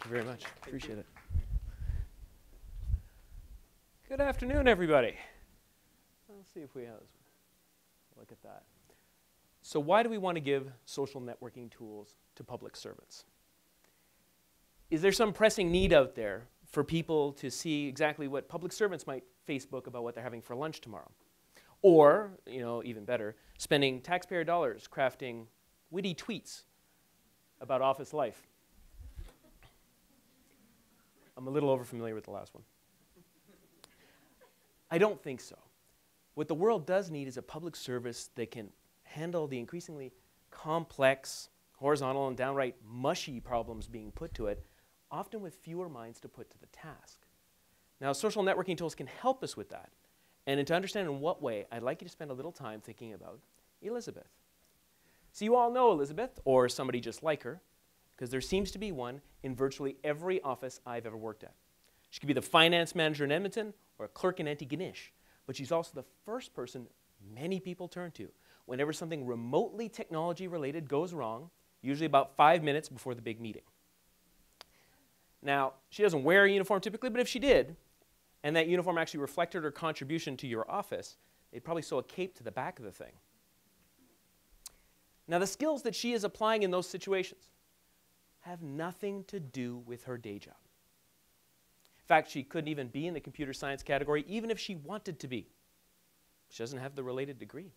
you very much. Appreciate it. Good afternoon, everybody. Let's see if we have this one. Look at that. So why do we want to give social networking tools to public servants? Is there some pressing need out there for people to see exactly what public servants might Facebook about what they're having for lunch tomorrow? Or, you know, even better, spending taxpayer dollars crafting witty tweets about office life? I'm a little overfamiliar with the last one. I don't think so. What the world does need is a public service that can handle the increasingly complex, horizontal, and downright mushy problems being put to it, often with fewer minds to put to the task. Now, social networking tools can help us with that. And to understand in what way, I'd like you to spend a little time thinking about Elizabeth. So you all know Elizabeth, or somebody just like her, because there seems to be one in virtually every office I've ever worked at. She could be the finance manager in Edmonton or a clerk in Antigonish, but she's also the first person many people turn to whenever something remotely technology-related goes wrong, usually about 5 minutes before the big meeting. Now, she doesn't wear a uniform typically, but if she did, and that uniform actually reflected her contribution to your office, they'd probably sew a cape to the back of the thing. Now, the skills that she is applying in those situations have nothing to do with her day job. In fact, she couldn't even be in the computer science category, even if she wanted to be. She doesn't have the related degree.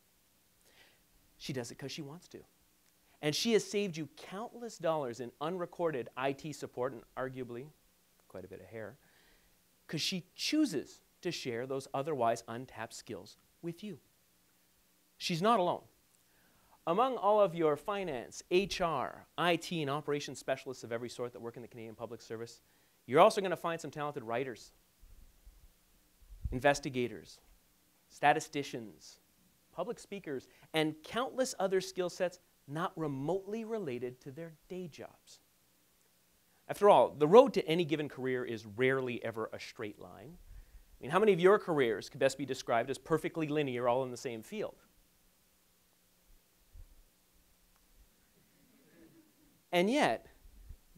She does it because she wants to. And she has saved you countless dollars in unrecorded IT support and arguably quite a bit of hair, because she chooses to share those otherwise untapped skills with you. She's not alone. Among all of your finance, HR, IT, and operations specialists of every sort that work in the Canadian Public Service, you're also going to find some talented writers, investigators, statisticians, public speakers, and countless other skill sets not remotely related to their day jobs. After all, the road to any given career is rarely ever a straight line. I mean, how many of your careers could best be described as perfectly linear, all in the same field? And yet,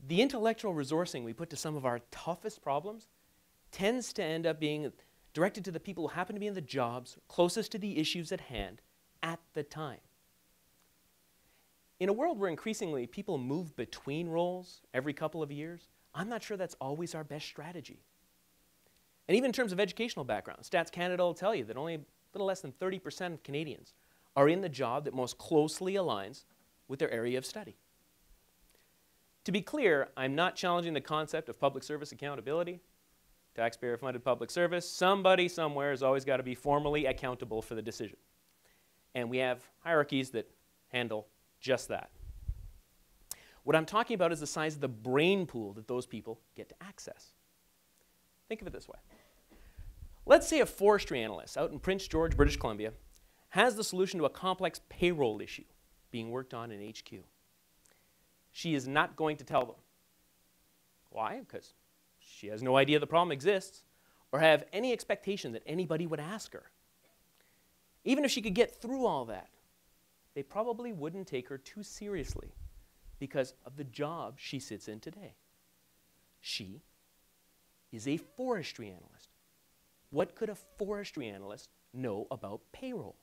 the intellectual resourcing we put to some of our toughest problems tends to end up being directed to the people who happen to be in the jobs closest to the issues at hand at the time. In a world where increasingly people move between roles every couple of years, I'm not sure that's always our best strategy. And even in terms of educational background, Stats Canada will tell you that only a little less than 30% of Canadians are in the job that most closely aligns with their area of study. To be clear, I'm not challenging the concept of public service accountability. Taxpayer-funded public service, somebody somewhere has always got to be formally accountable for the decision. And we have hierarchies that handle just that. What I'm talking about is the size of the brain pool that those people get to access. Think of it this way. Let's say a forestry analyst out in Prince George, British Columbia, has the solution to a complex payroll issue being worked on in HQ. She is not going to tell them. Why? Because she has no idea the problem exists or have any expectation that anybody would ask her. Even if she could get through all that, they probably wouldn't take her too seriously because of the job she sits in today. She is a forestry analyst. What could a forestry analyst know about payroll?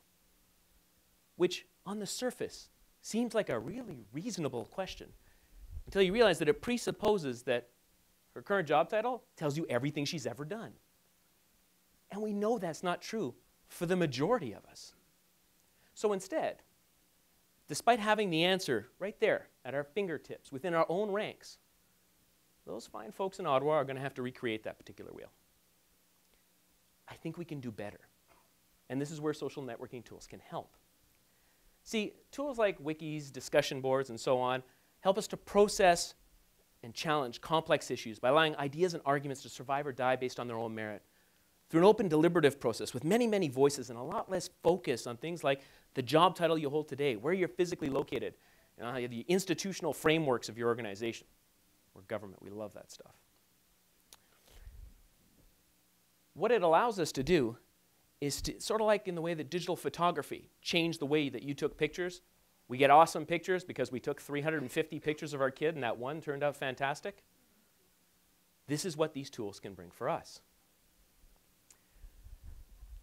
Which, on the surface, seems like a really reasonable question until you realize that it presupposes that her current job title tells you everything she's ever done. And we know that's not true for the majority of us. So instead, despite having the answer right there at our fingertips within our own ranks, those fine folks in Ottawa are going to have to recreate that particular wheel. I think we can do better. And this is where social networking tools can help. See, tools like wikis, discussion boards, and so on help us to process and challenge complex issues by allowing ideas and arguments to survive or die based on their own merit through an open deliberative process with many, many voices and a lot less focus on things like the job title you hold today, where you're physically located, the institutional frameworks of your organization or government. We love that stuff. What it allows us to do is to, sort of like in the way that digital photography changed the way that you took pictures. We get awesome pictures because we took 350 pictures of our kid and that one turned out fantastic. this is what these tools can bring for us.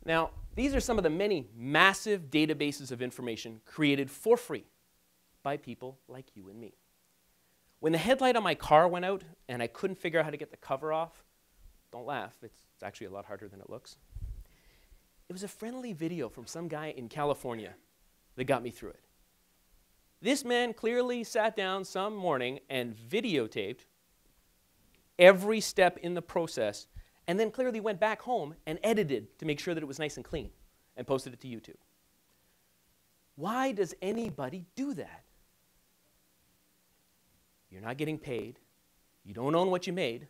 Now, these are some of the many massive databases of information created for free by people like you and me. When the headlight on my car went out and I couldn't figure out how to get the cover off, don't laugh, it's actually a lot harder than it looks. It was a friendly video from some guy in California that got me through it. This man clearly sat down some morning and videotaped every step in the process, and then clearly went back home and edited to make sure that it was nice and clean and posted it to YouTube. Why does anybody do that? You're not getting paid, you don't own what you made,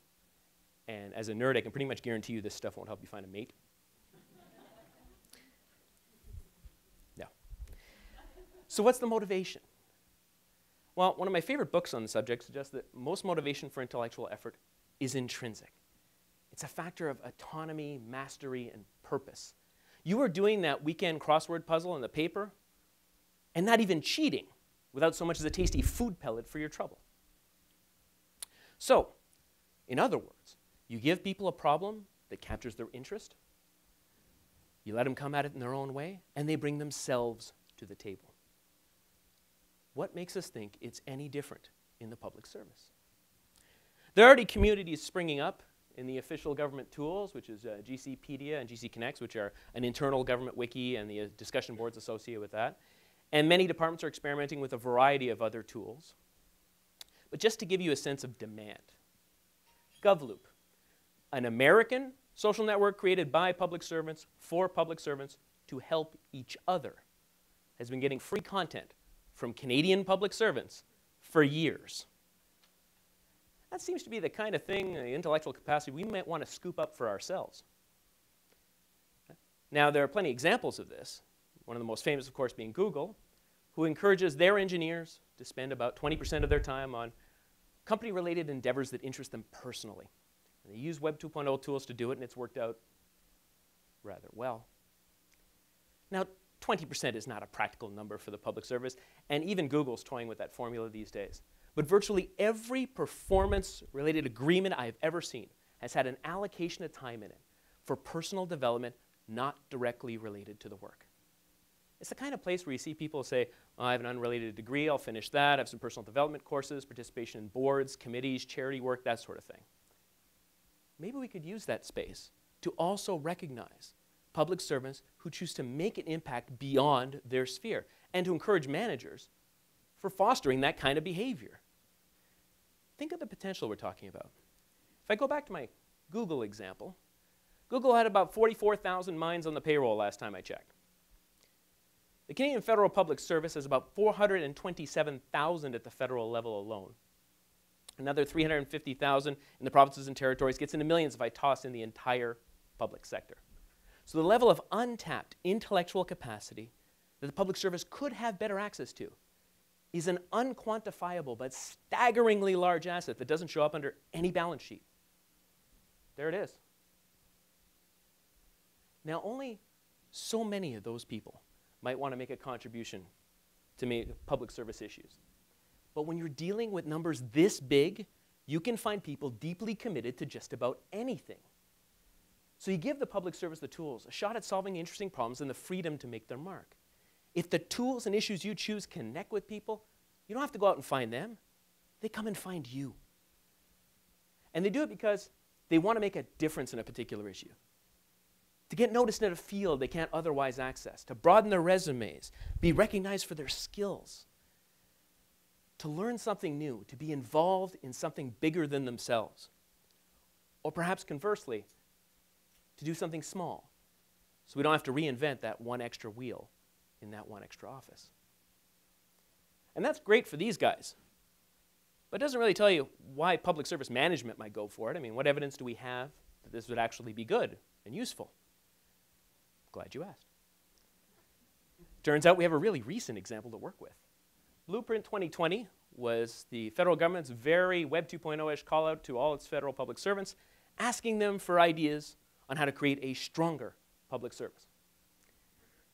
and as a nerd, I can pretty much guarantee you this stuff won't help you find a mate. No. So what's the motivation? Well, one of my favorite books on the subject suggests that most motivation for intellectual effort is intrinsic. It's a factor of autonomy, mastery, and purpose. You are doing that weekend crossword puzzle in the paper and not even cheating without so much as a tasty food pellet for your trouble. So, in other words, you give people a problem that captures their interest, you let them come at it in their own way, and they bring themselves to the table. What makes us think it's any different in the public service? There are already communities springing up in the official government tools, which is GCpedia and GC Connects, which are an internal government wiki and the discussion boards associated with that. And many departments are experimenting with a variety of other tools. But just to give you a sense of demand, GovLoop, an American social network created by public servants for public servants to help each other, has been getting free content from Canadian public servants for years. That seems to be the kind of thing, the intellectual capacity, we might want to scoop up for ourselves. Now, there are plenty of examples of this. One of the most famous, of course, being Google, who encourages their engineers to spend about 20% of their time on company-related endeavors that interest them personally. And they use Web 2.0 tools to do it, and it's worked out rather well. Now, 20% is not a practical number for the public service, and even Google's toying with that formula these days. But virtually every performance-related agreement I've ever seen has had an allocation of time in it for personal development not directly related to the work. It's the kind of place where you see people say, oh, I have an unrelated degree, I'll finish that, I have some personal development courses, participation in boards, committees, charity work, that sort of thing. Maybe we could use that space to also recognize public servants who choose to make an impact beyond their sphere and to encourage managers for fostering that kind of behavior. Think of the potential we're talking about. If I go back to my Google example, Google had about 44,000 minds on the payroll last time I checked. The Canadian Federal Public Service has about 427,000 at the federal level alone. Another 350,000 in the provinces and territories, gets into millions if I toss in the entire public sector. So the level of untapped intellectual capacity that the public service could have better access to is an unquantifiable but staggeringly large asset that doesn't show up under any balance sheet. There it is. Now, only so many of those people might want to make a contribution to public service issues. But when you're dealing with numbers this big, you can find people deeply committed to just about anything. So you give the public service the tools, a shot at solving interesting problems, and the freedom to make their mark. If the tools and issues you choose connect with people, you don't have to go out and find them. They come and find you. And they do it because they want to make a difference in a particular issue. To get noticed in a field they can't otherwise access, to broaden their resumes, be recognized for their skills, to learn something new, to be involved in something bigger than themselves. Or perhaps conversely, to do something small, so we don't have to reinvent that one extra wheel in that one extra office. And that's great for these guys, but it doesn't really tell you why public service management might go for it. I mean, what evidence do we have that this would actually be good and useful? Glad you asked. Turns out we have a really recent example to work with. Blueprint 2020 was the federal government's very Web 2.0-ish call out to all its federal public servants, asking them for ideas on how to create a stronger public service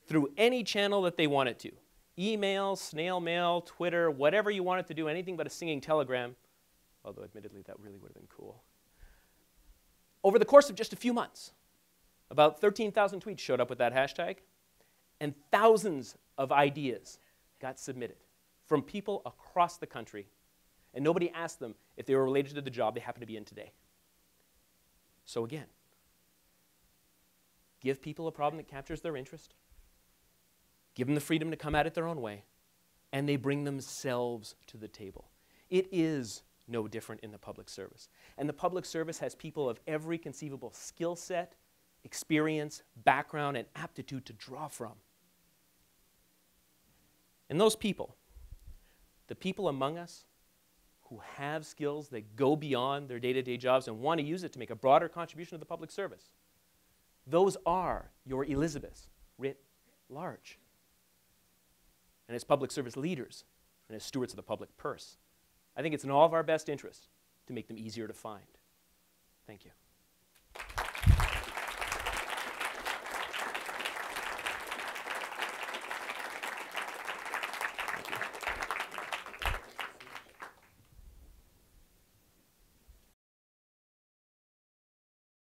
through any channel that they wanted to. Email, snail mail, Twitter, whatever you wanted to do, anything but a singing telegram, although admittedly that really would have been cool. Over the course of just a few months, about 13,000 tweets showed up with that hashtag, and thousands of ideas got submitted from people across the country, and nobody asked them if they were related to the job they happen to be in today. So again, give people a problem that captures their interest, give them the freedom to come at it their own way, and they bring themselves to the table. It is no different in the public service. And the public service has people of every conceivable skill set, experience, background, and aptitude to draw from. And those people, the people among us who have skills that go beyond their day-to-day jobs and want to use it to make a broader contribution to the public service, those are your Elizabeths writ large. And as public service leaders and as stewards of the public purse, I think it's in all of our best interest to make them easier to find. Thank you.